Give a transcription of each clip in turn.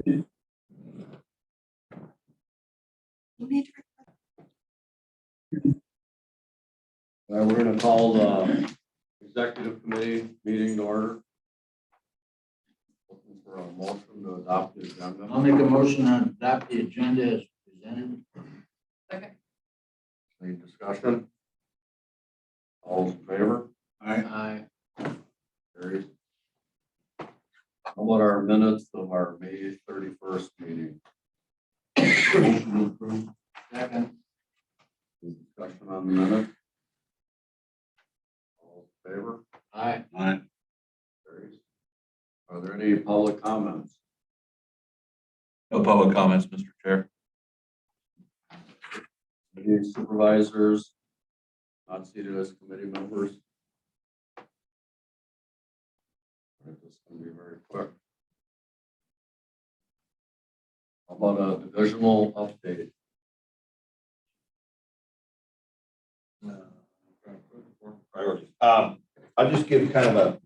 We're going to call the executive committee meeting to order. Looking for a motion to adopt the agenda. I'll make a motion to adopt the agenda as presented. Second. Any discussion? All in favor? Aye. Carries. How about our minutes of our May 31st meeting? Motion to approve. Second. Any discussion on the minute? All in favor? Aye. Carries. Are there any public comments? No public comments, Mr. Chair. Any supervisors not seated as committee members? All right, this is going to be very quick. How about a divisional update? Priorities. I'll just give kind of a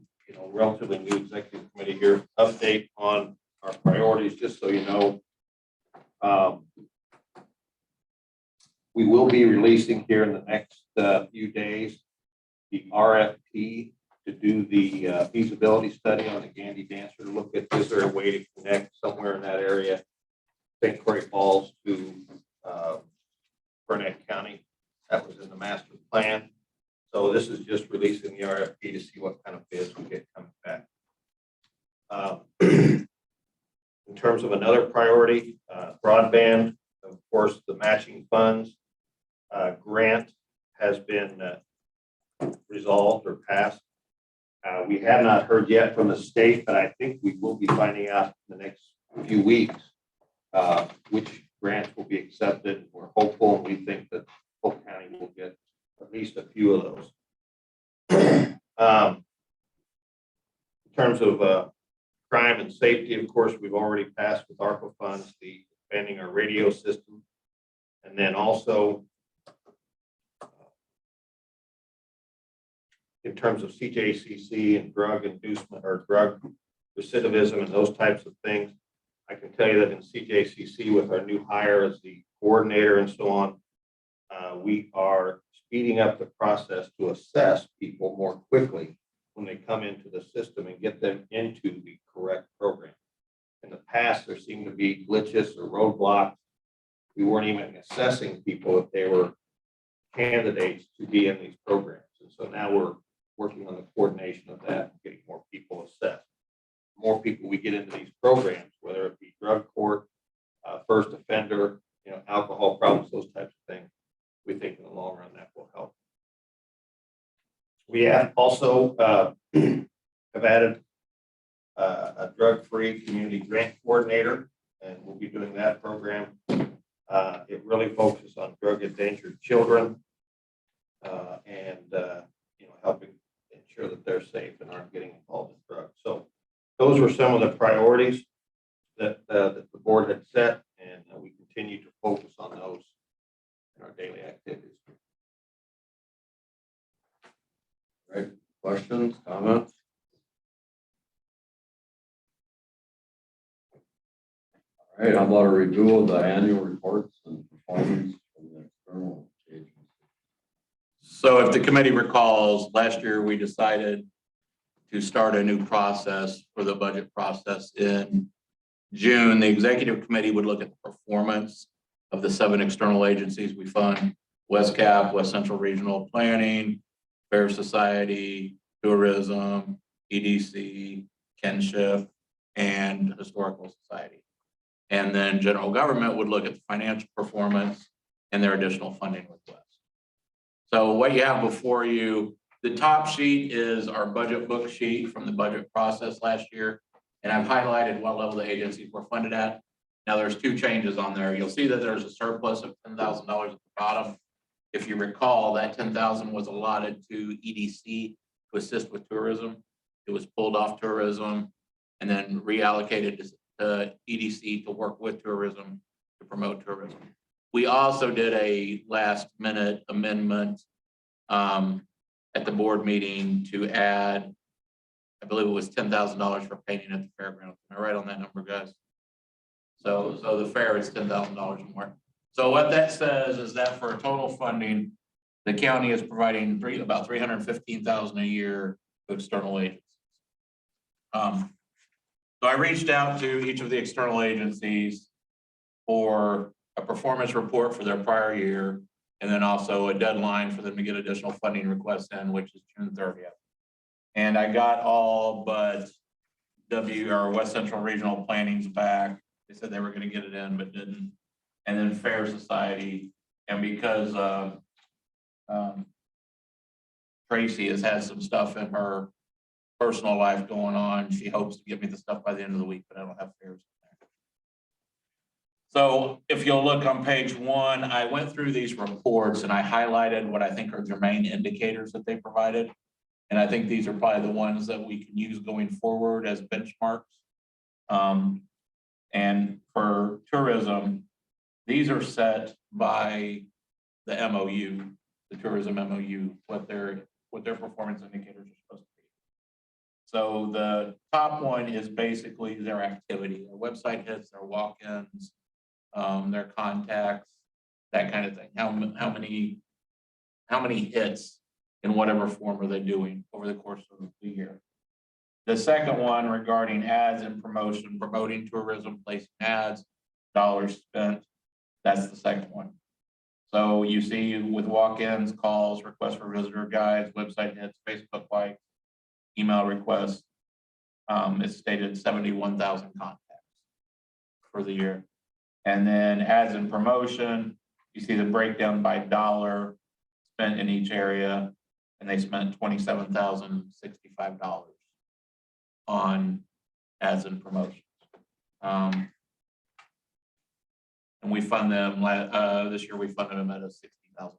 relatively new executive committee here update on our priorities, just so you know. We will be releasing here in the next few days the RFP to do the feasibility study on the Gandy Dancer to look at, is there a way to connect somewhere in that area, St. Croix Falls to Burnett County. That was in the master plan. So this is just releasing the RFP to see what kind of bids we get coming back. In terms of another priority, broadband, of course, the matching funds grant has been resolved or passed. We have not heard yet from the state, but I think we will be finding out in the next few weeks which grants will be accepted. We're hopeful, and we think that Polk County will get at least a few of those. In terms of crime and safety, of course, we've already passed with ARPA funds the expanding our radio system, and then also in terms of CJCC and drug inducement or drug recidivism and those types of things. I can tell you that in CJCC, with our new hire as the coordinator and so on, we are speeding up the process to assess people more quickly when they come into the system and get them into the correct program. In the past, there seemed to be glitches or roadblocks. We weren't even assessing people if they were candidates to be in these programs. And so now we're working on the coordination of that and getting more people assessed. The more people we get into these programs, whether it be drug court, first offender, alcohol problems, those types of things, we think in the long run that will help. We have also have added a drug-free community grant coordinator, and we'll be doing that program. It really focuses on drug endangered children and helping ensure that they're safe and aren't getting involved in drugs. So those were some of the priorities that the board had set, and we continue to focus on those in our daily activities. Right? Questions, comments? All right, how about a review of the annual reports and performance from the external agencies? So if the committee recalls, last year we decided to start a new process for the budget process in June. The executive committee would look at the performance of the 7 external agencies we fund: WestCap, West Central Regional Planning, Fair Society, Tourism, EDC, Kinship, and Historical Society. And then general government would look at the financial performance and their additional funding requests. So what you have before you, the top sheet is our budget book sheet from the budget process last year. And I've highlighted what level the agencies were funded at. Now there's 2 changes on there. You'll see that there's a surplus of $10,000 at the bottom. If you recall, that $10,000 was allotted to EDC to assist with tourism. It was pulled off tourism and then reallocated to EDC to work with tourism to promote tourism. We also did a last minute amendment at the board meeting to add, I believe it was $10,000 for painting at the fairgrounds. Am I right on that number, guys? So the fair is $10,000 more. So what that says is that for total funding, the county is providing about $315,000 a year to external agencies. So I reached out to each of the external agencies for a performance report for their prior year, and then also a deadline for them to get additional funding requests in, which is June 30th. And I got all but West Central Regional Planning's back. They said they were going to get it in, but didn't. And then Fair Society, and because Tracy has had some stuff in her personal life going on, she hopes to give me the stuff by the end of the week, but I don't have fairs in there. So if you'll look on page 1, I went through these reports and I highlighted what I think are their main indicators that they provided. And I think these are probably the ones that we can use going forward as benchmarks. And for tourism, these are set by the MOU, the tourism MOU, what their performance indicators are supposed to be. So the top one is basically their activity, their website hits, their walk-ins, their contacts, that kind of thing. How many hits in whatever form are they doing over the course of the year. The second one regarding ads and promotion, promoting tourism, placing ads, dollars spent, that's the second one. So you see with walk-ins, calls, requests for visitor guides, website hits, Facebook likes, email requests, it's stated 71,000 contacts for the year. And then ads and promotion, you see the breakdown by dollar spent in each area, and they spent $27,065 on ads and promotions. And we fund them, this year we funded them at a $60,000.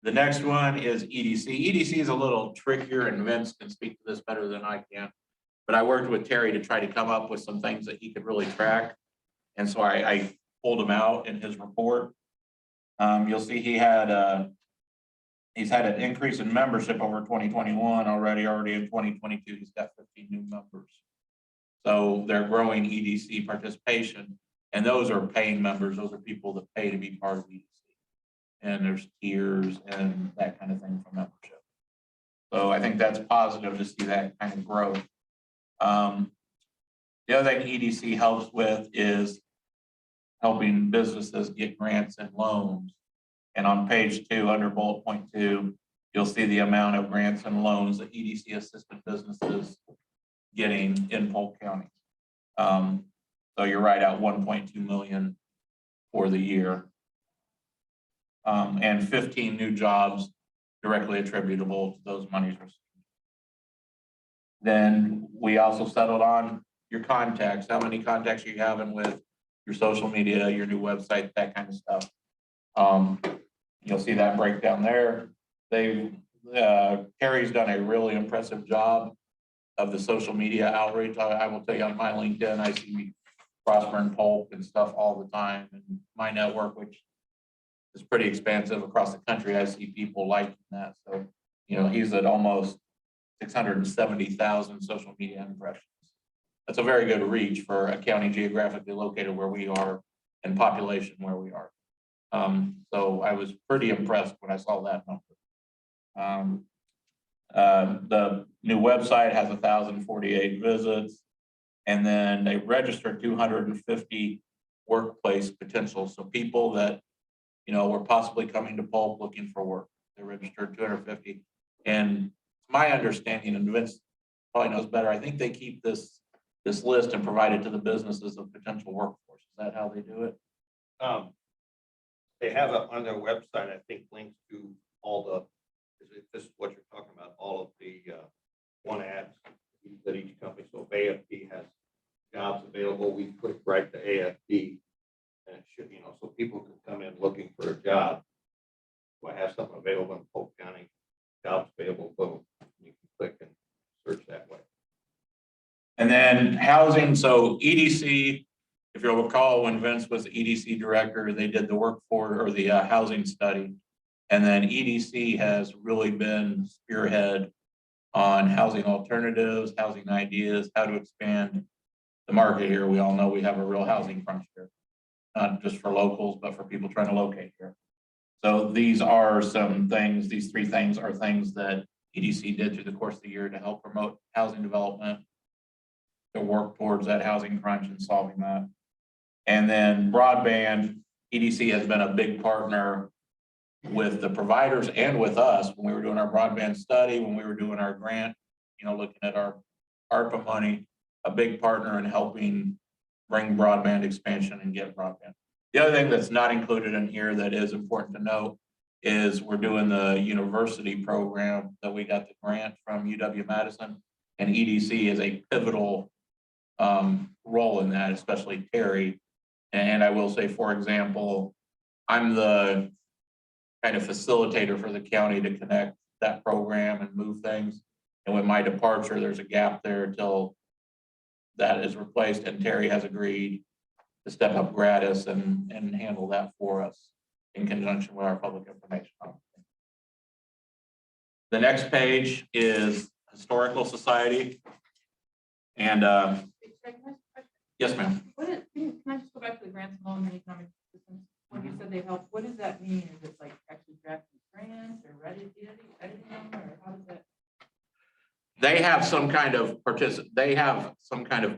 The next one is EDC. EDC is a little trickier, and Vince can speak to this better than I can. But I worked with Terry to try to come up with some things that he could really track. And so I pulled them out in his report. You'll see he's had an increase in membership over 2021 already in 2022. He's got 15 new members. So they're growing EDC participation. And those are paying members. Those are people that pay to be part of EDC. And there's tiers and that kind of thing for membership. So I think that's positive to see that kind of growth. The other thing EDC helps with is helping businesses get grants and loans. And on page 2, under bullet point 2, you'll see the amount of grants and loans that EDC assisted businesses getting in Polk County. So you're right at 1.2 million for the year. And 15 new jobs directly attributable to those monies received. Then we also settled on your contacts, how many contacts you're having with your social media, your new website, that kind of stuff. You'll see that breakdown there. Terry's done a really impressive job of the social media outreach. I will tell you on my LinkedIn, I see Prosper and Polk and stuff all the time, and my network, which is pretty expansive across the country, I see people liking that. So, he's at almost 670,000 social media impressions. That's a very good reach for a county geographically located where we are and population where we are. So I was pretty impressed when I saw that number. The new website has 1,048 visits, and then they registered 250 workplace potential. So people that, were possibly coming to Polk looking for work. They registered 250. And my understanding, and Vince probably knows better, I think they keep this list and provide it to the businesses of potential workforce. Is that how they do it? They have on their website, I think, links to all the, if this is what you're talking about, all of the one ads that each company. So if AFP has jobs available, we click right to AFP, and it should, so people can come in looking for a job. So I have something available in Polk County, jobs available, boom, you can click and search that way. And then housing, so EDC, if you'll recall, when Vince was the EDC director, they did the workforce or the housing study. And then EDC has really been spearhead on housing alternatives, housing ideas, how to expand the market here. We all know we have a real housing crunch here, not just for locals, but for people trying to locate here. So these are some things, these three things are things that EDC did through the course of the year to help promote housing development, to work towards that housing crunch and solving that. And then broadband, EDC has been a big partner with the providers and with us when we were doing our broadband study, when we were doing our grant, looking at our ARPA money, a big partner in helping bring broadband expansion and get broadband. The other thing that's not included in here that is important to note is we're doing the university program that we got the grant from UW-Madison, and EDC is a pivotal role in that, especially Terry. And I will say, for example, I'm the kind of facilitator for the county to connect that program and move things. And with my departure, there's a gap there until that is replaced, and Terry has agreed to step up gratis and handle that for us in conjunction with our public information officer. The next page is Historical Society. And yes, ma'am. Can I just go back to the grants and loan and economic assistance? When you said they help, what does that mean? Is it like actually drafting grants or editing them, or how does that? They have some kind of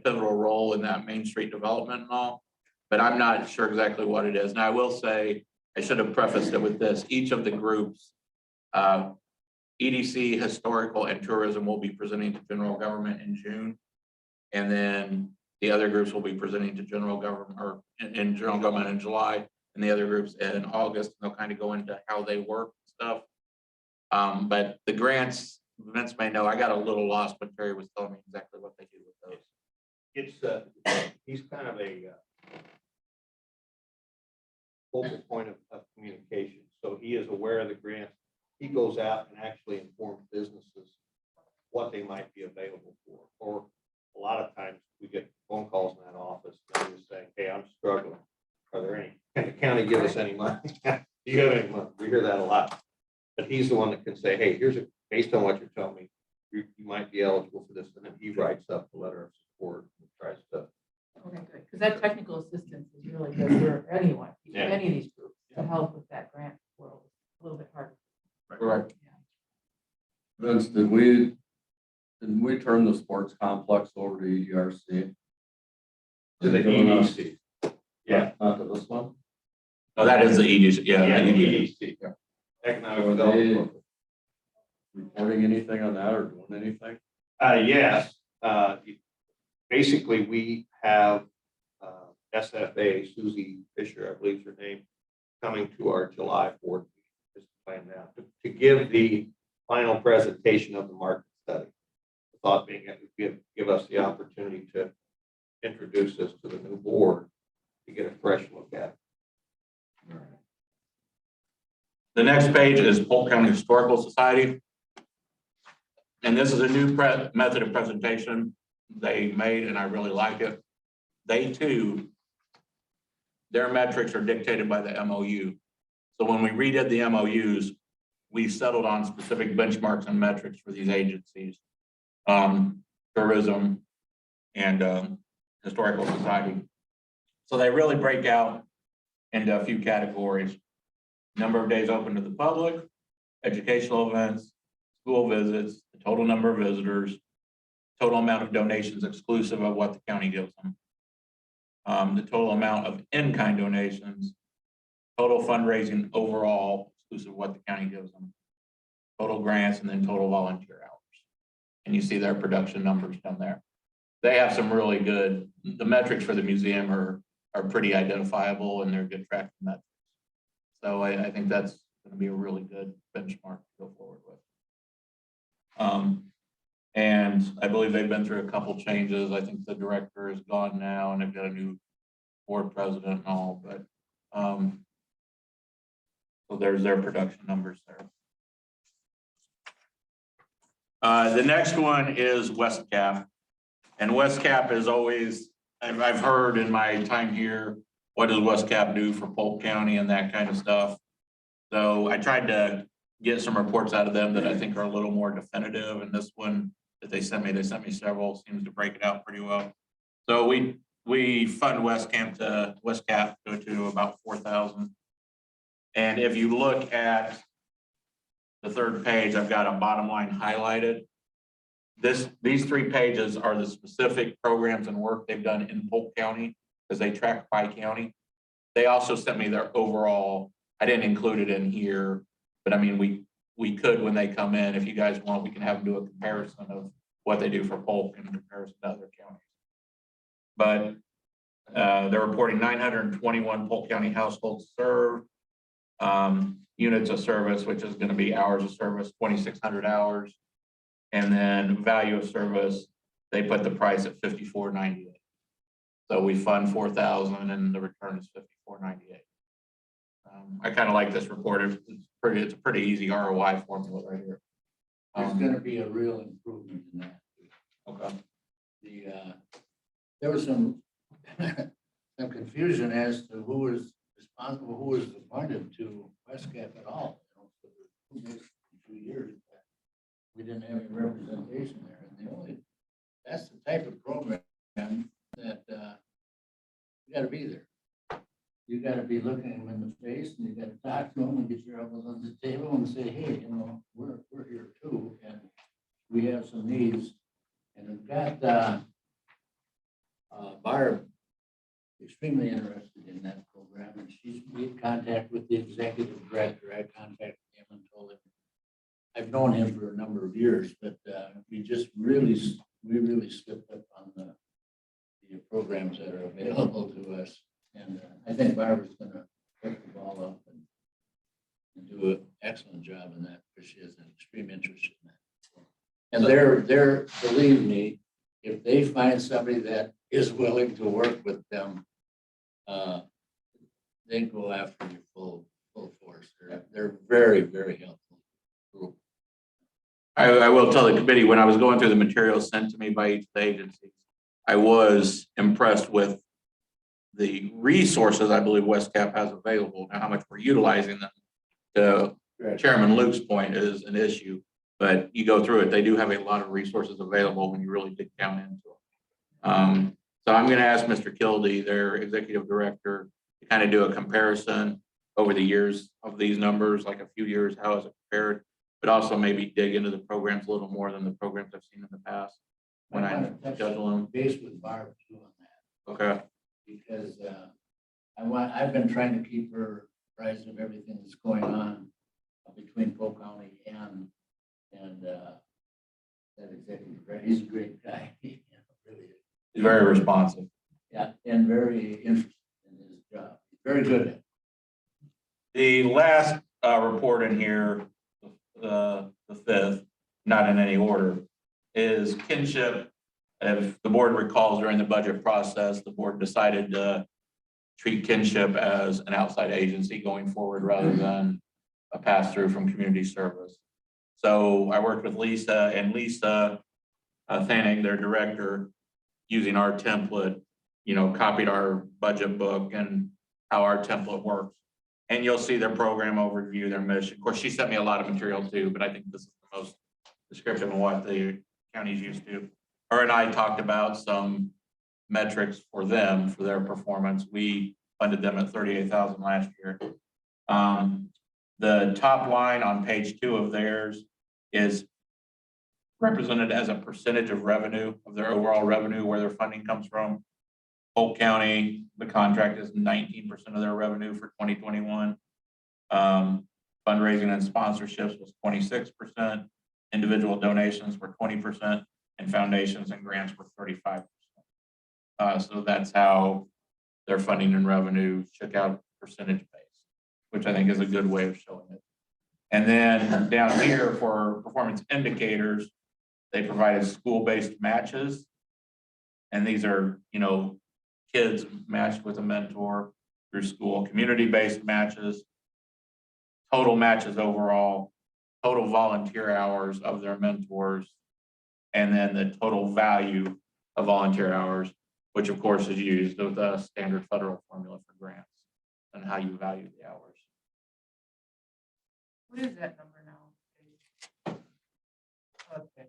pivotal role in that Main Street development and all, but I'm not sure exactly what it is. Now I will say, I should have prefaced it with this, each of the groups, EDC, Historical, and Tourism will be presenting to general government in June. And then the other groups will be presenting to general government or in general government in July, and the other groups in August. They'll kind of go into how they work and stuff. But the grants, Vince may know, I got a little lost, but Terry was telling me exactly what they do with those. It's, he's kind of a focal point of communication. So he is aware of the grants. He goes out and actually informs businesses what they might be available for. Or a lot of times we get phone calls in that office, and they're just saying, hey, I'm struggling. Are there any, can the county give us any money? Do you have any money? We hear that a lot. But he's the one that can say, hey, here's based on what you're telling me, you might be eligible for this. And then he writes up the letter of support and tries to. Okay, good, because that technical assistance is really good for anyone, Yeah. any of these groups, to help with that grant world. A little bit hard. Correct. Vince, didn't we turn the sports complex over to EDRC? To the EDC. Yeah. Not to this one? Oh, that is the EDC, yeah. Yeah, the the EDC. EDC. Economic Are they development. reporting anything on that or doing anything? Yes. Basically, we have SFA, Susie Fisher, I believe is her name, coming to our July 4th meeting, plan now to give the final presentation of the market study. The thought being that it would give us the opportunity to introduce this to the new board to get a fresh look at it. The next page is Polk County Historical Society. And this is a new method of presentation they made, and I really like it. They too, their metrics are dictated by the MOU. So when we redid the MOUs, we settled on specific benchmarks and metrics for these agencies, tourism and historical society. So they really break out into a few categories: number of days open to the public, educational events, school visits, the total number of visitors, total amount of donations exclusive of what the county gives them, the total amount of in-kind donations, total fundraising overall exclusive of what the county gives them, total grants, and then total volunteer hours. And you see their production numbers down there. They have some really good, the metrics for the museum are pretty identifiable, and they're good tracking metrics. So I think that's going to be a really good benchmark to go forward with. And I believe they've been through a couple changes. I think the director is gone now, and they've got a new board president and all, but so there's their production numbers there. The next one is WestCap. And WestCap is always, I've heard in my time here, what does WestCap do for Polk County and that kind of stuff. So I tried to get some reports out of them that I think are a little more definitive. And this one that they sent me several, seems to break it out pretty well. So we fund Westcap to about 4,000. And if you look at the third page, I've got a bottom line highlighted. These 3 pages are the specific programs and work they've done in Polk County, because they track by county. They also sent me their overall, I didn't include it in here, but I mean, we could, when they come in, if you guys want, we can have them do a comparison of what they do for Polk in comparison to other counties. But they're reporting 921 Polk County households served, units of service, which is going to be hours of service, 2,600 hours. And then value of service, they put the price at $54.98. So we fund 4,000 and the return is $54.98. I kind of like this report. It's a pretty easy ROI formula right here. There's gonna be a real improvement in that. Okay. There was some confusion as to who was responsible, who was appointed to Westcap at all. For the next 2 years, we didn't have any representation there, and that's the type of program that you gotta be there. You gotta be looking them in the face, and you gotta talk to them and get your elbows on the table and say, hey, we're here too, and we have some needs. And we've got Barb extremely interested in that program, and she's made contact with the executive director. I contacted him and told him, I've known him for a number of years, but we really slipped up on the programs that are available to us. And I think Barbara's gonna pick the ball up and do an excellent job in that, because she has an extreme interest in that. And they're, believe me, if they find somebody that is willing to work with them, they go after you full force. They're very, very helpful group. I will tell the committee, when I was going through the materials sent to me by each of the agencies, I was impressed with the resources I believe Westcap has available. Now, how much we're utilizing them, to Chairman Luke's point, is an issue. But you go through it, they do have a lot of resources available when you really dig down into it. So I'm going to ask Mr. Kildee, their executive director, to kind of do a comparison over the years of these numbers, like a few years, how is it compared, but also maybe dig into the programs a little more than the programs I've seen in the past when I juggle them. Base with Barb too on that. Okay. Because I've been trying to keep her apprised of everything that's going on between Polk County and that executive director. He's a great guy. Really is. He's very responsive. Yeah, and very interested in his job. He's very good at it. The last report in here, the fifth, not in any order, is kinship. If the board recalls, during the budget process, the board decided to treat kinship as an outside agency going forward rather than a pass-through from community service. So I worked with Lisa, and Lisa Thanig, their director, using our template, copied our budget book and how our template works. And you'll see their program overview, their mission. Of course, she sent me a lot of material too, but I think this is the most descriptive of what the county's used to. Her and I talked about some metrics for them, for their performance. We funded them at $38,000 last year. The top line on page 2 of theirs is represented as a percentage of revenue, of their overall revenue, where their funding comes from. Polk County, the contract is 19% of their revenue for 2021. Fundraising and sponsorships was 26%. Individual donations were 20%, and foundations and grants were 35%. So that's how their funding and revenue shook out percentage base, which I think is a good way of showing it. And then down here for performance indicators, they provided school-based matches. And these are, kids matched with a mentor through school, community-based matches, total matches overall, total volunteer hours of their mentors, and then the total value of volunteer hours, which of course is used with a standard federal formula for grants and how you value the hours. What is that number now? Okay.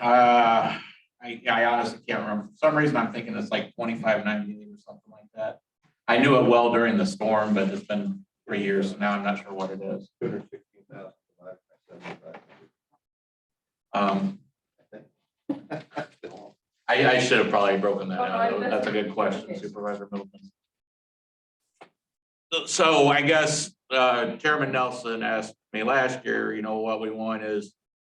I I honestly can't remember. For some reason, I'm thinking it's like 25.98 or something like that. I knew it well during the storm, but it's been 3 years, so now I'm not sure what it is. 216,000 divided by 75. I should have probably broken that Oh, no, out. That's a good question, Supervisor Middleton. So I guess Chairman Nelson asked me last year, what we want is,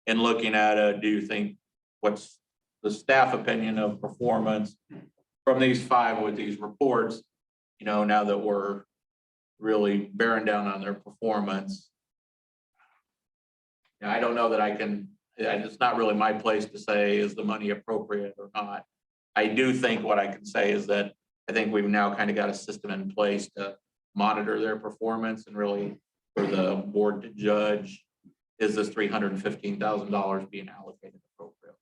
in looking at do you think, what's the staff opinion of performance from these 5 with these reports, now that we're really bearing down on their performance. I don't know that I can, it's not really my place to say, is the money appropriate or not? I do think what I can say is that I think we've now kind of got a system in place to monitor their performance and really for the board to judge, is this $315,000 being allocated appropriately?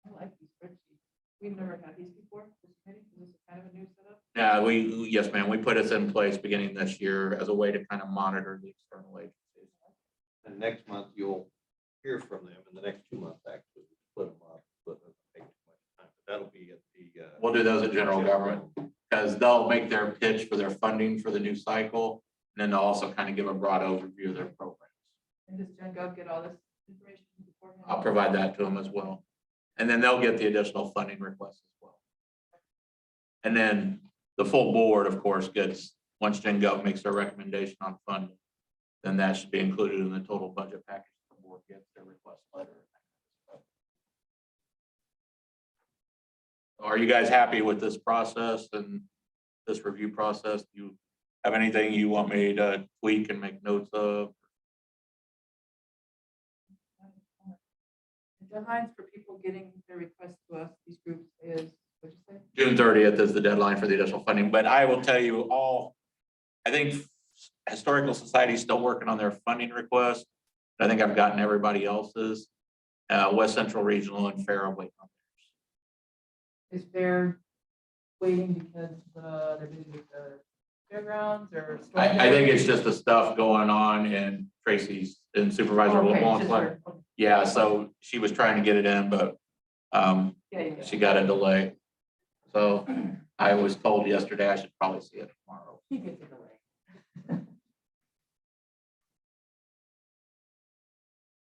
I like these spreadsheets. We've never had these before. This committee, this is kind of a new setup. Yeah, yes, ma'am, we put this in place beginning this year as a way to kind of monitor the external agencies. And next month you'll hear from them, in the next 2 months, actually, split them up, split them, take too much time, but that'll be at the. We'll do those at general government, because they'll make their pitch for their funding for the new cycle. And then they'll also kind of give a broad overview of their programs. And does Gen Gov get all this information beforehand? I'll provide that to them as well. And then they'll get the additional funding requests as well. And then the full board, of course, gets, once Gen Gov makes their recommendation on funding, then that should be included in the total budget package. The board gets their request letter. Are you guys happy with this process and this review process? Do you have anything you want me to tweak and make notes of? The deadlines for people getting their requests to us, these groups, is, what'd you say? June 30th is the deadline for the additional funding, but I will tell you I think Historical Society is still working on their funding request. I think I've gotten everybody else's, West Central Regional and Fair waiting on theirs. Is Fair waiting because they're busy with the fairgrounds or? I think it's just the stuff going on in Tracy's and Supervisor Okay, LeBlanc's just letter. for- okay. Yeah, so she was trying to get it in, but Yeah. she got a delay. So I was told yesterday I should probably see it tomorrow. He gets it away.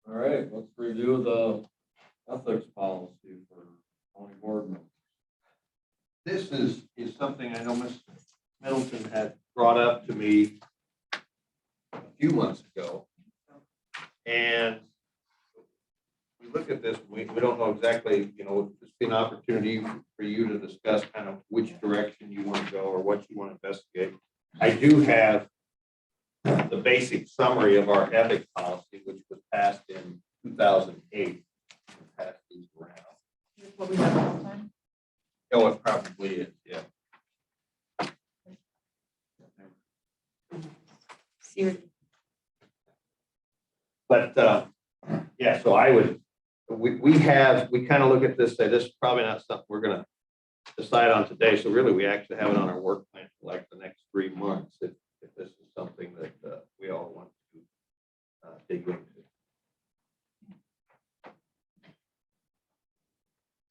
All right, let's review the ethics policy for county board members. This is something I know Ms. Middleton had brought up to me a few months ago. And we look at this, we don't know exactly, it's been an opportunity for you to discuss kind of which direction you want to go or what you want to investigate. I do have the basic summary of our ethics policy, which was passed in 2008. Passed these around. Is this what we have all the time? Oh, it probably is, yeah. But, yeah, so we kind of look at this, say this is probably not something we're gonna decide on today. So really, we actually have it on our work plan for like the next 3 months, if this is something that we all want to dig into.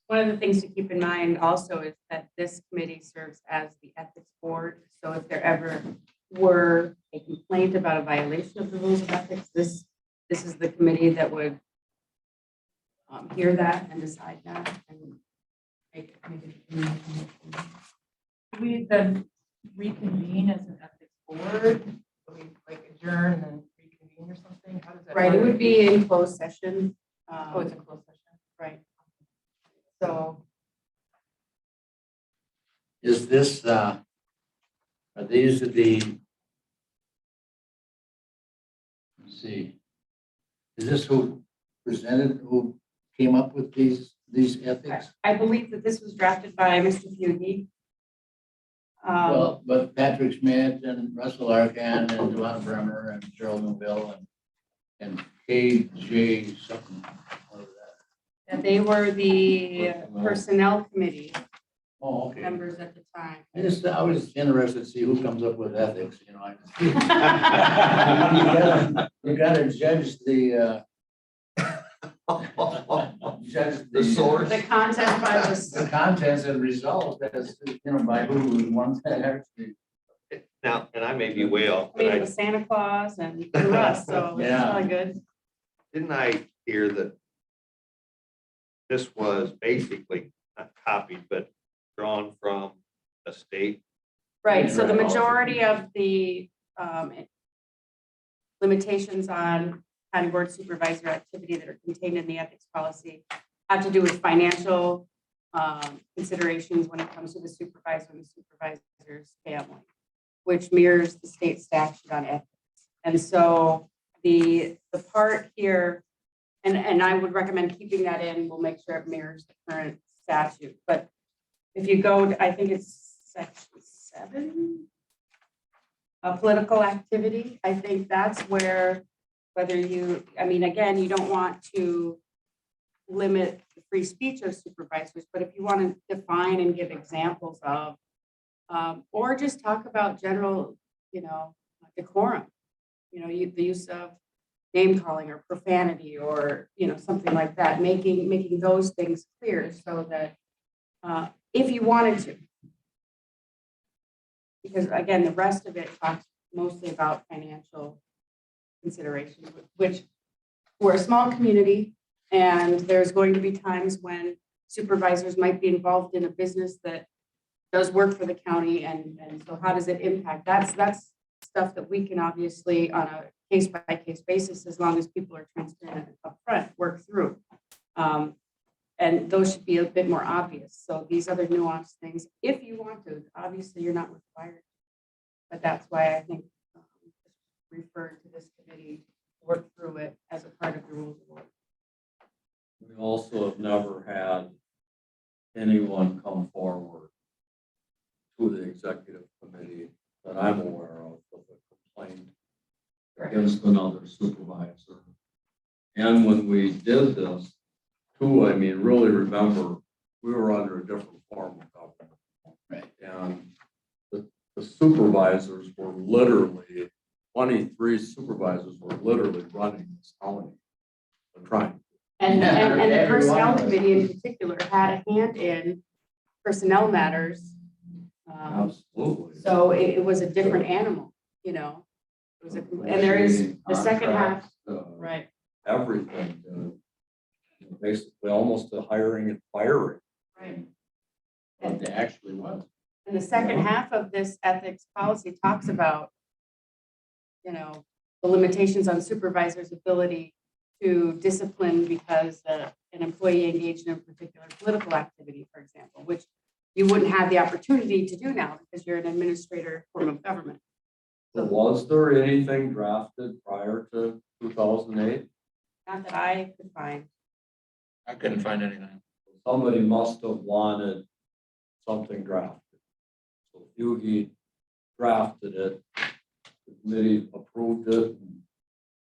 One of the things to keep in mind also is that this committee serves as the ethics board. So if there ever were a complaint about a violation of the rules of ethics, this is the committee that would hear that and decide that and make it. We then reconvene as an ethics board, so we like adjourn and then reconvene or something, how does that? Right, it work? would be in closed session. Oh, it's a closed session. Right. So, Is this, are these let's see, is this who who came up with these ethics? I believe that this was drafted by Mr. Fugy. Well, but Patrick Schmidt and Russell Arkan and Joanna Bremer and Cheryl Newbill and KJ something. what was that? And they were the personnel committee Oh, okay. members at the time. I was interested to see who comes up with ethics, You gotta judge the Judge The source. The content by The contents and results, as, by who wants to actually. Now, and I may be way off, I mean, but it was Santa Claus and the rest, so it's Yeah. really good. didn't I hear that this was basically not copied, but drawn from a state? Right, so the Right. majority of the limitations on county board supervisor activity that are contained in the ethics policy have to do with financial considerations when it comes to the supervisor and the supervisor's family, which mirrors the state statute on ethics. And so the part here, and I would recommend keeping that in, we'll make sure it mirrors the current statute. But if you go, I think it's section 7, political activity, I think that's where, whether you, I mean, again, you don't want to limit the free speech of supervisors, but if you want to define and give examples of, or just talk about general, decorum, the use of name calling or profanity or, something like that, making those things clear so that if you wanted to, because again, the rest of it talks mostly about financial considerations, which we're a small community and there's going to be times when supervisors might be involved in a business that does work for the county, and so how does it impact? That's stuff that we can obviously on a case by case basis, as long as people are transparent and upfront, work through. And those should be a bit more obvious. So these other nuanced things, if you want to, obviously you're not required. But that's why I think referred to this committee, work through it as a part of the rules of order. We also have never had anyone come forward to the executive committee that I'm aware of with a complaint against another supervisor. And when we did this, too, I mean, really remember, we were under a different form of government. Right. And the supervisors were literally, 23 supervisors were literally running this county. They're trying. And the Everyone personnel was. committee in particular had a hand in personnel matters. Absolutely. So it was a different animal, It was a, and there is the second half, Contracts, right, everything, basically almost to hiring and firing. right. And it actually was. And the second half of this ethics policy talks about, the limitations on supervisors' ability to discipline because an employee engaged in a particular political activity, for example, which you wouldn't have the opportunity to do now because you're an administrator form of government. So was there anything drafted prior to 2008? Not that I could find. I couldn't find anything. Somebody must have wanted something drafted. So Hughie drafted it, the committee approved it, and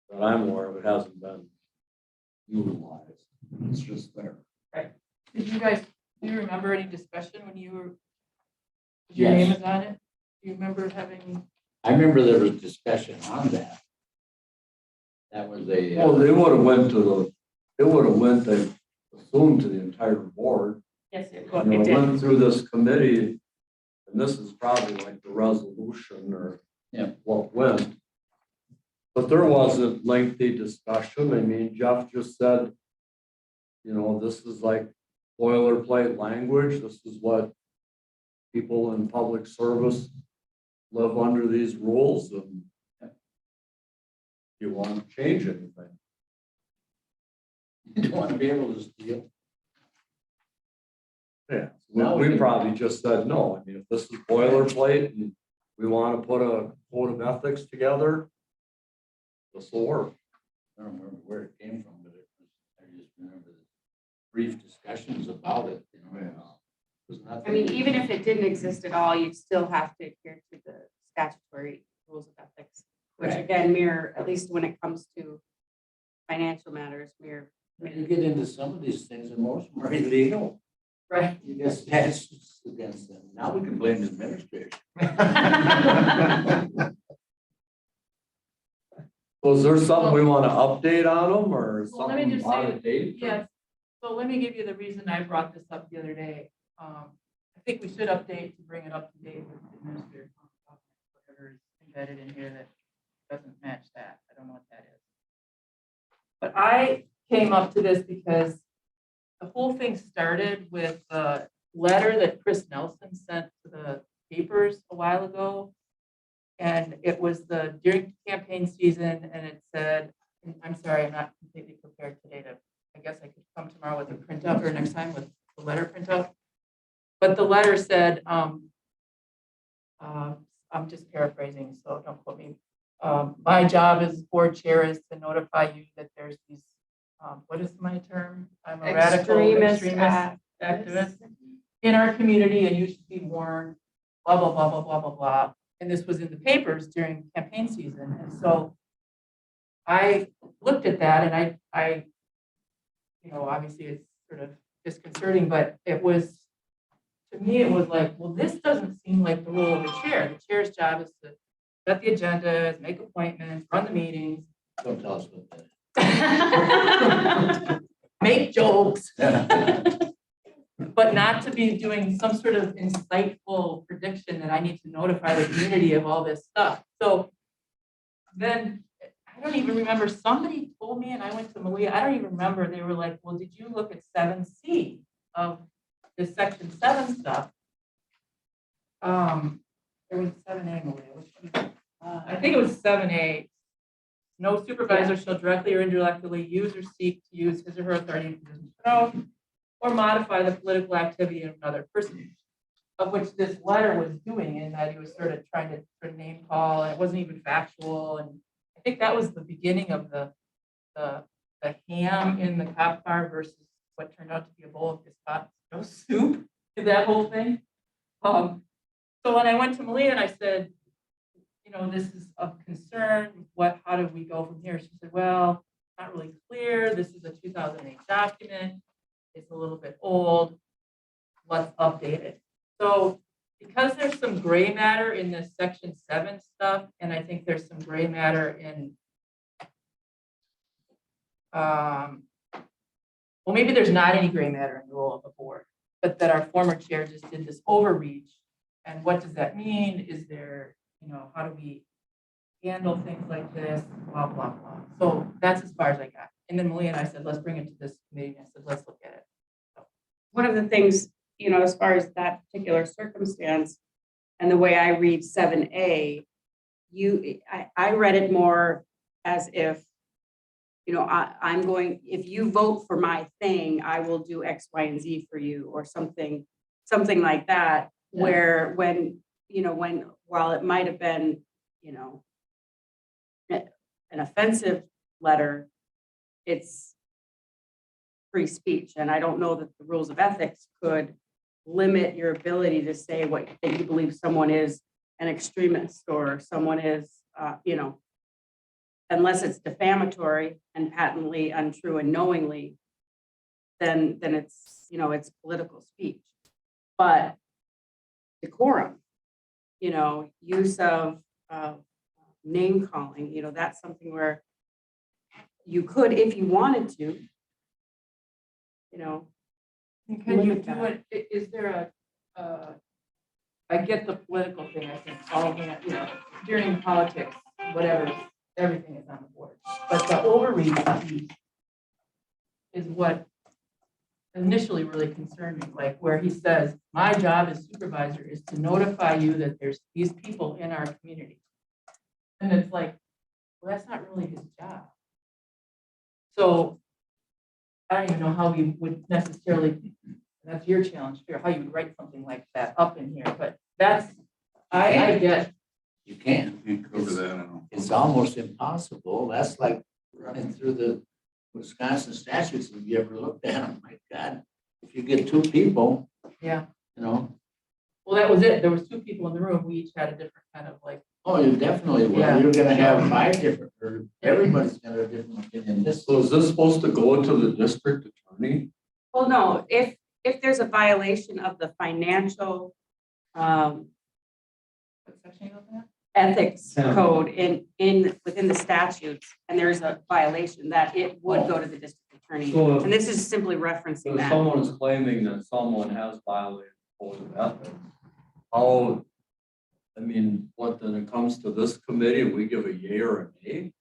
that I'm aware of, it hasn't been utilized. It's just there. Did you guys, do you remember any discussion when you were, your name Yes. is on it? Do you remember having, I remember there was discussion on that. That was a. Well, they would have went to they assumed to the entire board. Yes, it It did. went through this committee, and this is probably like the resolution or Yeah. what went. But there wasn't lengthy discussion. I mean, Jeff just said, this is like boilerplate language. This is what people in public service live under these rules, and you want to change anything. You don't want to be able to steal. Yeah, Now we we can- probably just said no. I mean, if this is boilerplate and we want to put a code of ethics together, this will work. I don't remember where it came from, but I just remember the brief discussions about it, Yeah. It was nothing. I mean, even if it didn't exist at all, you'd still have to adhere to the statutory rules of ethics, which Right. again mirror, at least when it comes to financial matters, mirror. You get into some of these things and most of them are illegal. Right. You get statutes against them. Now we can blame the administration. So is there something we want to update on them or Well, let me something just out say, of date? or- yes, so let me give you the reason I brought this up the other day. I think we should update to bring it up to date with administrative whatever is embedded in here that doesn't match that. I don't know what that is. But I came up to this because the whole thing started with a letter that Chris Nelson sent to the papers a while ago. And it was during campaign season, and it said, I'm sorry, I'm not completely prepared today I guess I could come tomorrow with a printout or next time with the letter printout. But the letter said, I'm just paraphrasing, so don't quote me. My job as board chair is to notify you that there's these, what is my term? I'm a radical extremist activist in our community, and you should be warned, blah, blah, blah, blah, blah, blah, blah. And this was in the papers during campaign season. And so I looked at that and I, obviously it's sort of disconcerting, but it was, to me, it was like, well, this doesn't seem like the role of the chair. The chair's job is to set the agendas, make appointments, run the meetings, Don't tell us what that make jokes, is. but not to be doing some sort of insightful prediction that I need to notify the community of all this stuff. So then I don't even remember, somebody told me, and I went to Malia, I don't even remember, they were like, well, did you look at 7C of this section 7 stuff? There was 7A, Malia, which one? I think it was 7A. No supervisor shall directly or indirectly use or seek to use his or her authority in position to promote or modify the political activity of another person, of which this letter was doing, and that he was sort of trying to sort of name call, and it wasn't even factual. And I think that was the beginning of the ham in the cop car versus what turned out to be a bowl of gazpacho soup, that whole thing. So when I went to Malia and I said, this is of concern, how do we go from here? She said, well, not really clear. This is a 2008 document. It's a little bit old. Let's update it. So because there's some gray matter in this section 7 stuff, and I think there's some gray matter in, well, maybe there's not any gray matter in the role of the board, but that our former chair just did this overreach. And what does that mean? Is there, how do we handle things like this? Blah, blah, blah. So that's as far as I got. And then Malia and I said, let's bring it to this committee. I said, let's look at it. One of the things, as far as that particular circumstance and the way I read 7A, I read it more as if, I'm going, if you vote for my thing, I will do X, Y, and Z for you, or something like that, Yeah. where while it might have been, an offensive letter, it's free speech. And I don't know that the rules of ethics could limit your ability to say that you believe someone is an extremist or someone is, unless it's defamatory and patently untrue and knowingly, then it's, it's political speech. But decorum, use of name calling, that's something where you could, if you wanted to, And can you limit do that. it? Is there I get the political thing, I think, all of that, during politics, whatever, everything is on the board. But the overreach piece is what initially really concerned me, like where he says, my job as supervisor is to notify you that there's these people in our community. And it's like, well, that's not really his job. So I don't even know how we would necessarily, that's your challenge here, how you would write something like that up in here, but that's, I get. You can't. You cover that, I don't know. It's almost impossible. That's like running through the Wisconsin statutes. Have you ever looked at them? My God, if you get 2 people, Yeah. Well, that was it. There was 2 people in the room. We each had a different kind of like, oh, you definitely will. Yeah. You're gonna have 5 different, or everybody's gonna have a different opinion. This, So is this supposed to go to the district attorney? Well, no, if there's a violation of the financial, what section are you looking at? ethics Yeah. code within the statutes, and there's a violation, that it would go to the district attorney. So if- And this is simply referencing If that. someone is claiming that someone has violated the code of ethics, how, I mean, what, then it comes to this committee, we give a yay or a nay?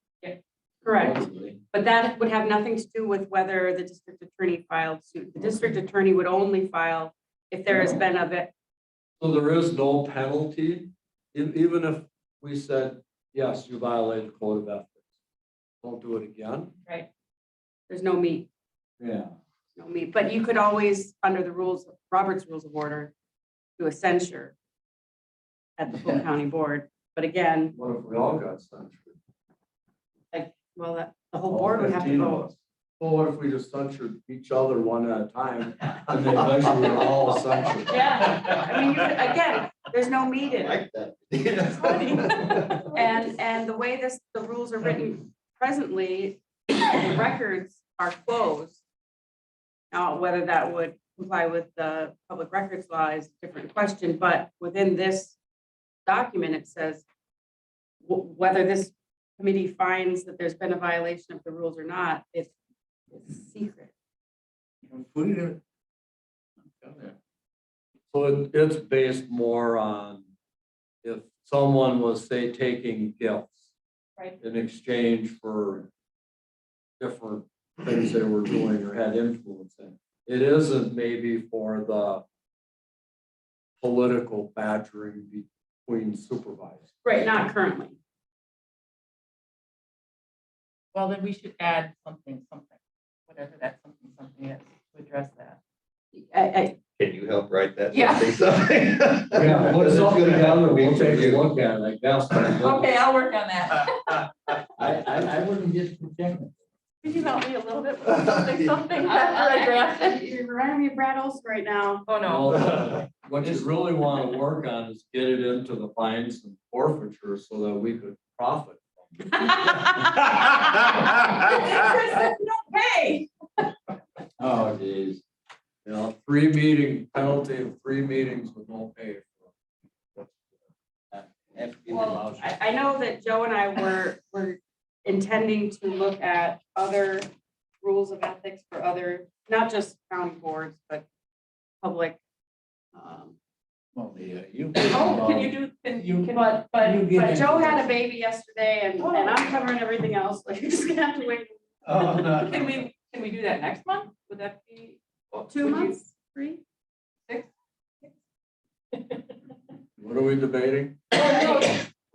Correct. Probably. But that would have nothing to do with whether the district attorney filed suit. The district attorney would only file if there has been a bit. So there is no penalty, even if we said, yes, you violated the code of ethics. Don't do it again? Right. There's no meat, Yeah. no meat. But you could always, under the rules, Robert's Rules of Order, do a censure at the Polk County Board. But again, What if we all got censured? well, the whole board would have to 15 of go. us. Well, what if we just censured each other one at a time, and then eventually we're all censured? Yeah, I mean, you could, again, there's no meat in it. Like that. It's funny. And the way the rules are written presently, the records are closed. Now, whether that would comply with the public records law is a different question, but within this document, it says whether this committee finds that there's been a violation of the rules or not, it's secret. So it's based more on if someone was, say, taking gifts Right. in exchange for different things they were doing or had influence in. It isn't maybe for the political badgering between supervisors. Right, not currently. Well, then we should add something, whatever that something is, to address that. Can you help write that? Yeah. Say something? Yeah, what's up together, we'll take a you. look at it, I guess. Okay, I'll work on that. I wouldn't get too technical. Could you help me a little bit with something after I draft it? You're reminding me of Brad Olson right now. Oh, no. Well, what you really want to work on is get it into the fines and forfeiture so that we could profit. Hey. Oh, geez. You know, penalty of 3 meetings with no pay. Well, I know that Joe and I were intending to look at other rules of ethics for other, not just county boards, but public. Well, you. Oh, can you do, But Joe had a baby yesterday and I'm covering everything else, like you're just gonna have to wait Oh, no. can we do that next month? Would that be? 2 would you- months, 3? 6? What are we debating?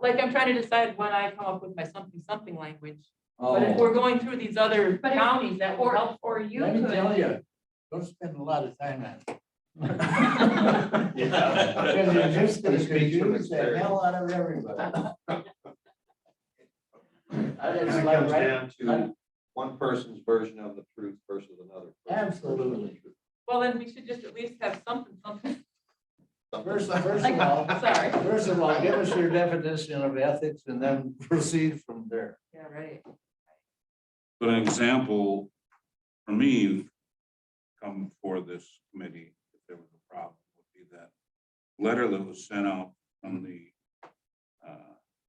Like, I'm trying to decide when I come up with my something language, but if Oh, we're going through these other But if- counties, that will help. Or you Let me tell could, you, don't spend a lot of time on it. Yeah. Because you're just gonna Speaks from confuse the experience. hell out of everybody. It It's like, comes right? down to one person's version of the truth versus another. person's version of the Absolutely. truth. Well, then we should just at least have something. First of all, Sorry. first of all, give us your definition of ethics and then proceed from there. Yeah, right. But an example for me, come before this committee, if there was a problem, would be that letter that was sent out from the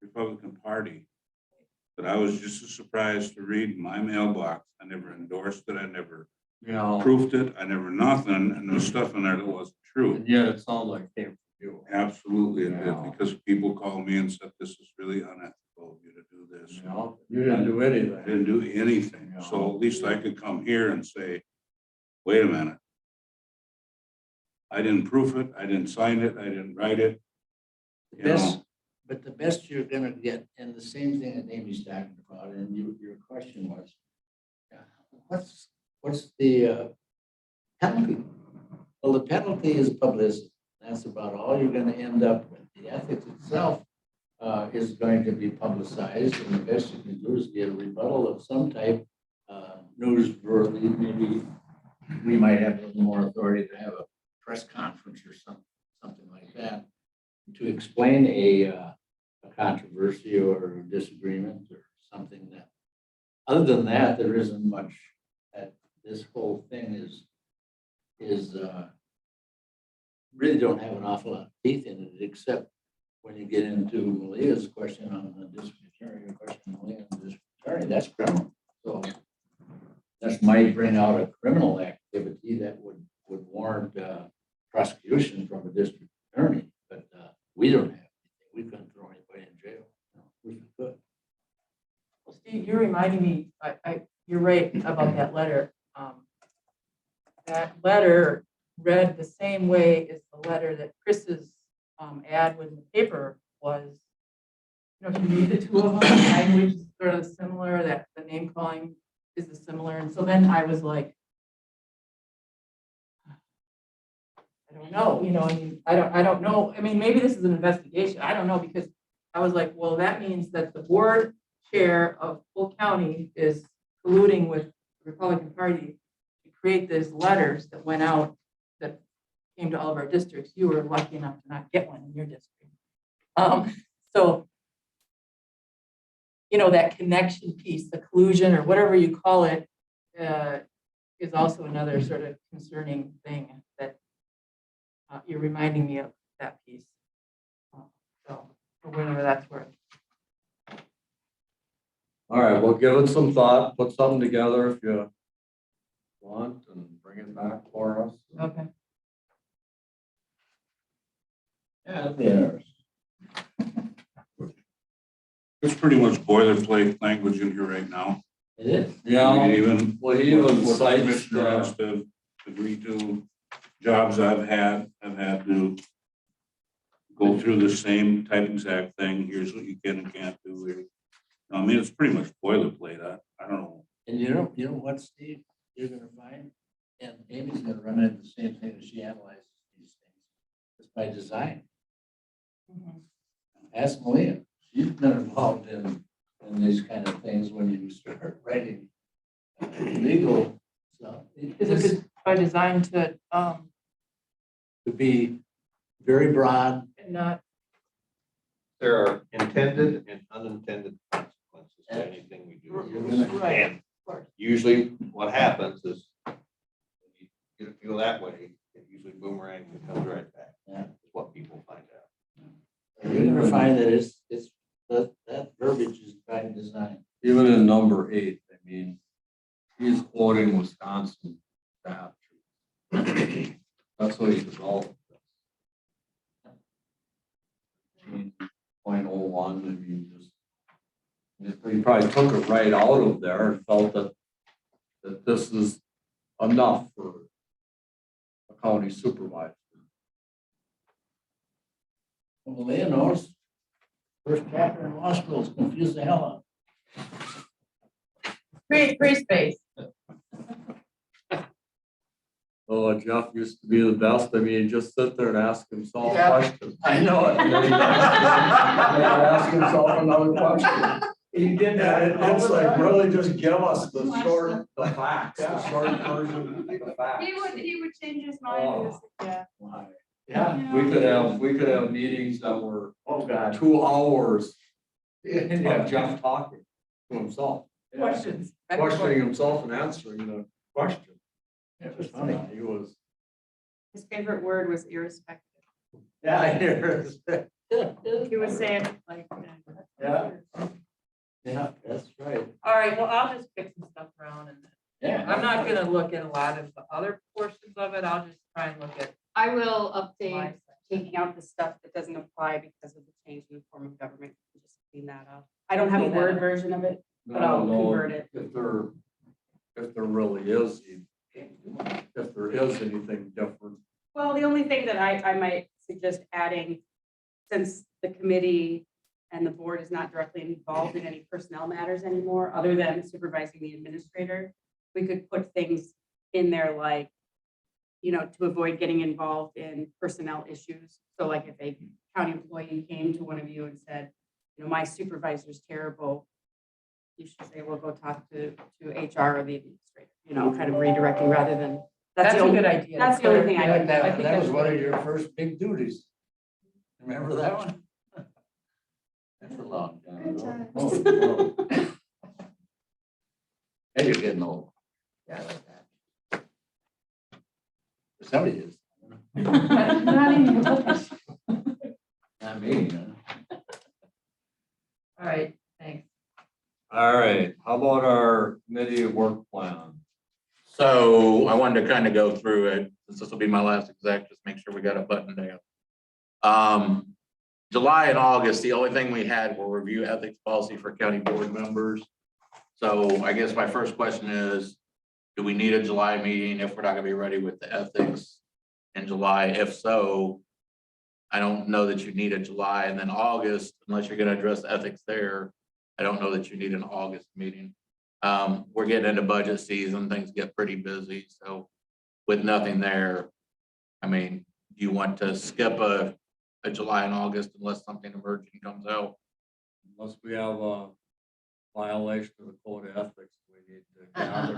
Republican Party that I was just as surprised to read in my mailbox. I never endorsed it. I never yeah, proofed it. I never nothing. And there was stuff in there that wasn't true. and yet it sounds like it came from you. Absolutely it Yeah. did, because people called me and said, this is really unethical of you to do this. You know, you didn't do I anything. didn't do anything, so at least I could come here and say, wait a minute. I didn't proof it, I didn't sign it, I didn't write it. You Best, know, but the best you're gonna get, and the same thing that Amy's talking about, and your question was, what's the penalty? Well, the penalty is publicity. That's about all you're gonna end up with. The ethics itself is going to be publicized, and the best you can do is get a rebuttal of some type, newsworthy, maybe we might have a little more authority to have a press conference or something like that, to explain a controversy or a disagreement or something that, other than that, there isn't much that this whole thing is really don't have an awful lot of teeth in it, except when you get into Malia's question on the district attorney, your question, Malia, on the district attorney, that's criminal. So that might bring out a criminal activity that would warrant prosecution from a district attorney, but we don't have anything. We couldn't throw anybody in jail. No, we could. Well, Steve, you're reminding me, you're right about that letter. That letter read the same way as the letter that Chris's ad in the paper was. You know, if you read the two of them, the language is sort of similar, that the name calling is similar. And so then I was like, I don't know, you know, I mean, I don't know. I mean, maybe this is an investigation. I don't know, because I was like, well, that means that the board chair of Polk County is colluding with the Republican Party to create these letters that went out that came to all of our districts. You were lucky enough to not get one in your district. So, you know, that connection piece, the collusion or whatever you call it, is also another sort of concerning thing that you're reminding me of that piece. So, whenever that's worth. All right, well, give it some thought, put something together if you want and bring it back for us. Okay. Yeah, that'd be interesting. It's pretty much boilerplate language in here right now. It is. Yeah, Even well, he even what the cites, commissioner has to agree to, jobs I've had to go through the same type exact thing. Here's what you can and can't do. I mean, it's pretty much boilerplate. I don't know. And you know what, Steve, you're gonna find, and Amy's gonna run into the same thing as she analyzes these things. It's by design. Mhm. Ask Malia, she's been involved in these kind of things when you start writing legal stuff. Is it by design to be very broad. not? There are intended and unintended consequences to anything we do. Right, And of course. usually what happens is when you feel that way, it usually boomerangs and comes right back. Yeah. Is what people find out. You're gonna find that it's that verbiage is by design. even in number 8, I mean, he's quoting Wisconsin statute. That's what he developed. 0.01, I mean, just, he probably took it right out of there and felt that this is enough for a county supervisor. Well, Malia knows, first chapter in law school is confused the hell Free space. Oh, Jeff used to be the best. I mean, he just sit there and ask himself Yeah. questions. I know it. And then he'd ask himself another question. He did And it's like, really just give us the facts, the short version, the facts. He would change his mind. and just- Yeah. Yeah. We could have meetings that were Oh, God. 2 hours Yeah. of Jeff talking to himself, Questions. questioning himself and answering the question. It was funny. He was, His favorite word was irrespective. Yeah, I hear it. He was saying like. Yeah. Yeah, that's right. All right, well, I'll just pick some stuff around and Yeah. I'm not gonna look at a lot of the other portions of it. I'll just try and look at I will my update, section. taking out the stuff that doesn't apply because of the change in the form of government. Just clean that up. I don't have a Clean that Word up. version of it. I But I'll don't know convert it. if there really is, if there is anything different. Well, the only thing that I might suggest adding, since the committee and the board is not directly involved in any personnel matters anymore, other than supervising the administrator, we could put things in there like, you know, to avoid getting involved in personnel issues. So like if a county employee came to one of you and said, you know, my supervisor's terrible, you should say, well, go talk to HR or the administrator, you know, kind of redirecting rather than. That's the a only- good idea. That's the only thing I Yeah, would. I That think that that's was one of good. your first big duties. Remember that one? That's a long time ago. Oh, hey, you're getting old. Yeah, I like that. Somebody is. Not even close. Not me, huh? about our committee work plan? So I wanted to kind of go through it, since this will be my last exec, just make sure we got it buttoned down. July and August, the only thing we had were review ethics policy for county board members. So I guess my first question is, do we need a July meeting if we're not gonna be ready with the ethics in July? If so, I don't know that you need a July, and then August, unless you're gonna address ethics there, I don't know that you need an August meeting. We're getting into budget season, things get pretty busy, so with nothing there, I mean, do you want to skip a July and August unless something emerging comes out? Unless we have a violation of the code of ethics, we need to gather.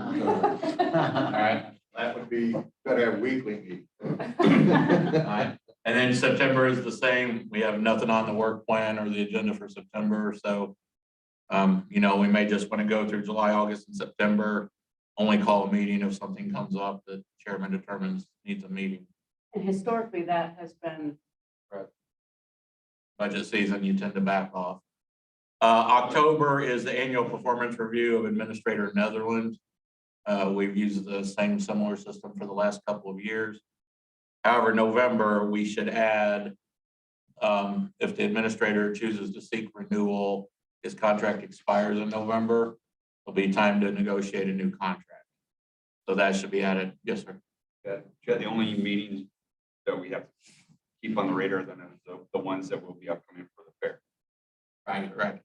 All right, That would be, gotta have weekly meetings. all right. And then September is the same. We have nothing on the work plan or the agenda for September, so you know, we may just want to go through July, August, and September. Only call a meeting if something comes up that chairman determines needs a meeting. And historically, that has been, Budget season, you tend to back off. October is the annual performance review of Administrator Netherlands. We've used the same similar system for the last couple of years. However, November, we should add, if the administrator chooses to seek renewal, his contract expires in November, there'll be time to negotiate a new contract. So that should be added. Yes, sir. Yeah, the only meetings that we have to keep on the radar then is the ones that will be upcoming for the fair. Right.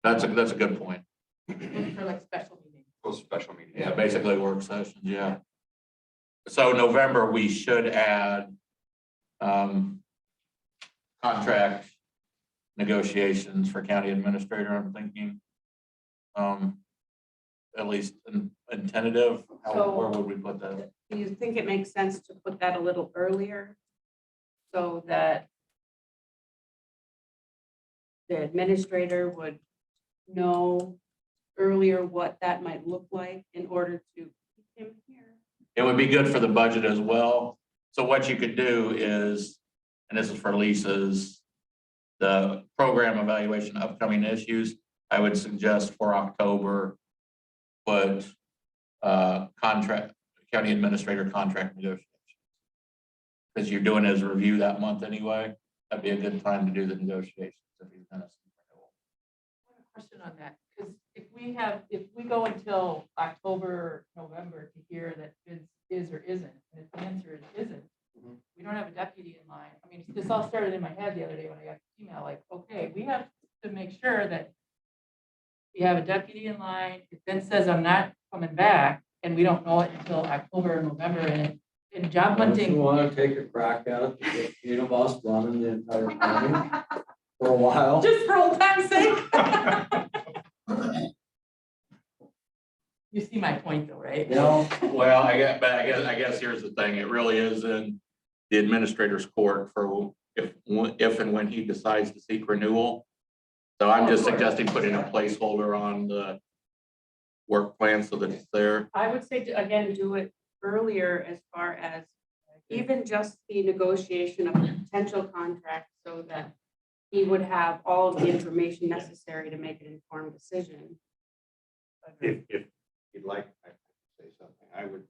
That's a good point. For like special meetings. Those special meetings. Yeah, basically work sessions, yeah. So November, we should add contract negotiations for county administrator, I'm thinking. At least in tentative, where would we put that? do you think it makes sense to put that a little earlier? So that the administrator would know earlier what that might look like in order to keep him here? It would be good for the budget as well. So what you could do is, and this is for Lisa's, the program evaluation upcoming issues, I would suggest for October, put contract, county administrator contract negotiations. Because you're doing his review that month anyway, that'd be a good time to do the negotiations if he's gonna. Question on that, because if we go until October, November to hear that bids is or isn't, and if the answer is isn't, we don't have a deputy in line. I mean, this all started in my head the other day when I got the email, like, okay, we have to make sure that we have a deputy in line. It then says I'm not coming back, and we don't know it until October or November, and in job Don't you hunting. wanna take a crack at it, to get eight of us running the entire county for a while? Just for old time's sake. You see my point though, right? Yeah. Well, I guess here's the thing, it really is in the administrator's court for if and when he decides to seek renewal. So I'm just suggesting putting a placeholder on the work plan so that it's there. I would say, again, do it earlier as far as even just the negotiation of a potential contract so that he would have all of the information necessary to make an informed decision. If you'd like, I could say something, I would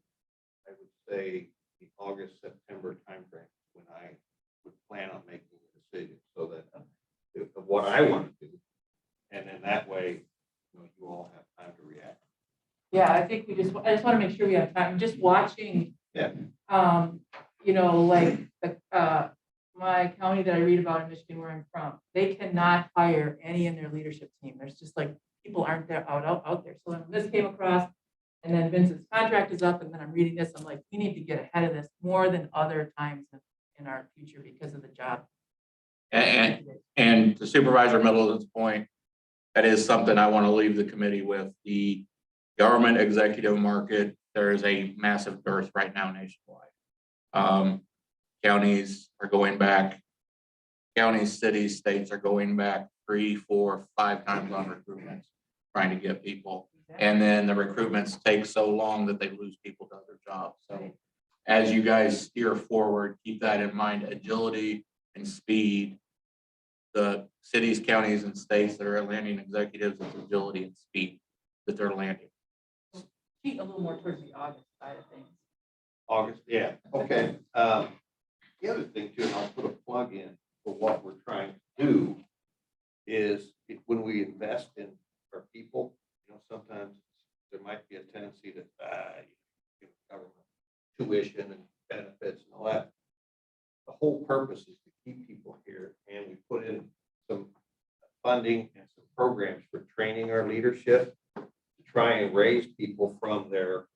say the August, September timeframe when I would plan on making a decision, so that of what I want to do. And then that way, you all have time to react. Yeah, I think I just want to make sure we have time, just watching. Yeah. Like, my county that I read about in Michigan where I'm from, they cannot hire any in their leadership team. There's just like, people aren't there out there. So when this came across, and then Vincent's contract is up, and then I'm reading this, I'm like, we need to get ahead of this more than other times in our future because of the job. And to Supervisor Middleton's point, that is something I want to leave the committee with. The government executive market, there is a massive dearth right now nationwide. Counties are going back, counties, cities, states are going back 3, 4, 5 times on recruitments, trying to get people. And then the recruitments take so long that they lose people to other jobs. So as you guys steer forward, keep that in mind, agility and speed. The cities, counties, and states that are landing executives, it's agility and speed. that they're landing. Sheet a little more towards the August side of things. August, yeah, okay. The other thing too, and I'll put a plug in for what we're trying to do is when we invest in our people, sometimes there might be a tendency to, government tuition and benefits and all that. The whole purpose is to keep people here, and we put in some funding and some programs for training our leadership to try and raise people from their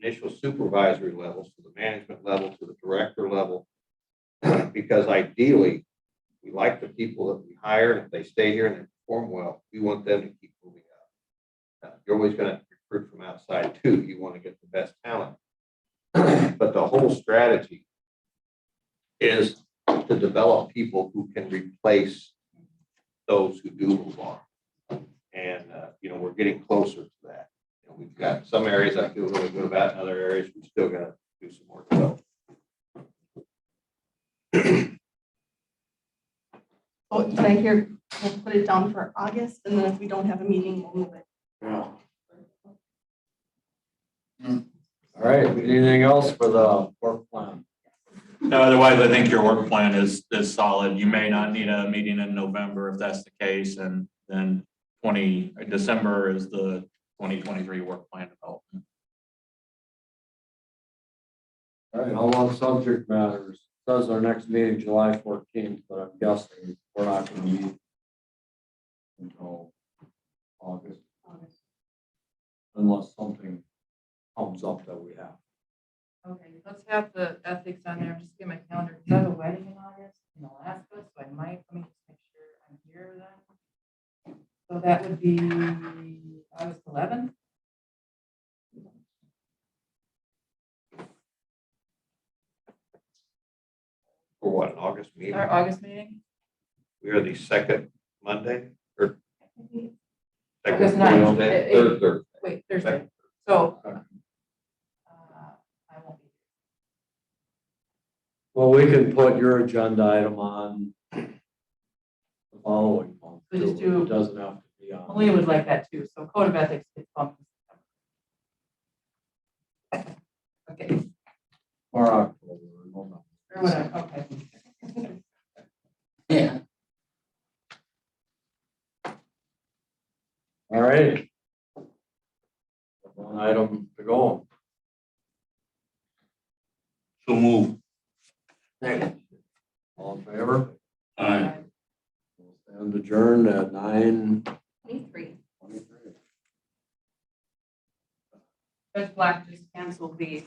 initial supervisory levels to the management level to the director level. Because ideally, we like the people that we hire, and if they stay here and they perform well, we want them to keep moving up. You're always going to recruit from outside too. You want to get the best talent. But the whole strategy is to develop people who can replace those who do move on. And, we're getting closer to that. We've got some areas I feel really good about, and other areas we still got to do some more development. Oh, did I hear, we'll put it down for August, and then if we don't have a meeting, we'll move it. Yeah. All right, anything else for the work plan? No, otherwise, I think your work plan is solid. You may not need a meeting in November if that's the case, and then December is the 2023 work plan development. All right, all on subject matters. Says our next meeting July 14th, but I'm guessing we're not going to meet until August. Unless something comes up that we have. Okay, let's have the ethics on there. Just get my calendar. Is that a wedding in August in Alaska? So I might, let me just make sure I'm here then. So that would be August 11th. For what, an August meeting? Our August meeting. We are the second Monday or second August 9th. Wednesday, third Thursday. Wait, Thursday. So I won't be. Well, we can put your agenda item on the following month. We just too. do- It doesn't have to be on. Malia would like that too. So code of ethics gets bumped. Okay, Or October, or November. or whatever. Okay. Yeah. All right. One item to go. So move. All in favor? Aye. We'll stand adjourned at 9:23. 23. Judge Black just canceled the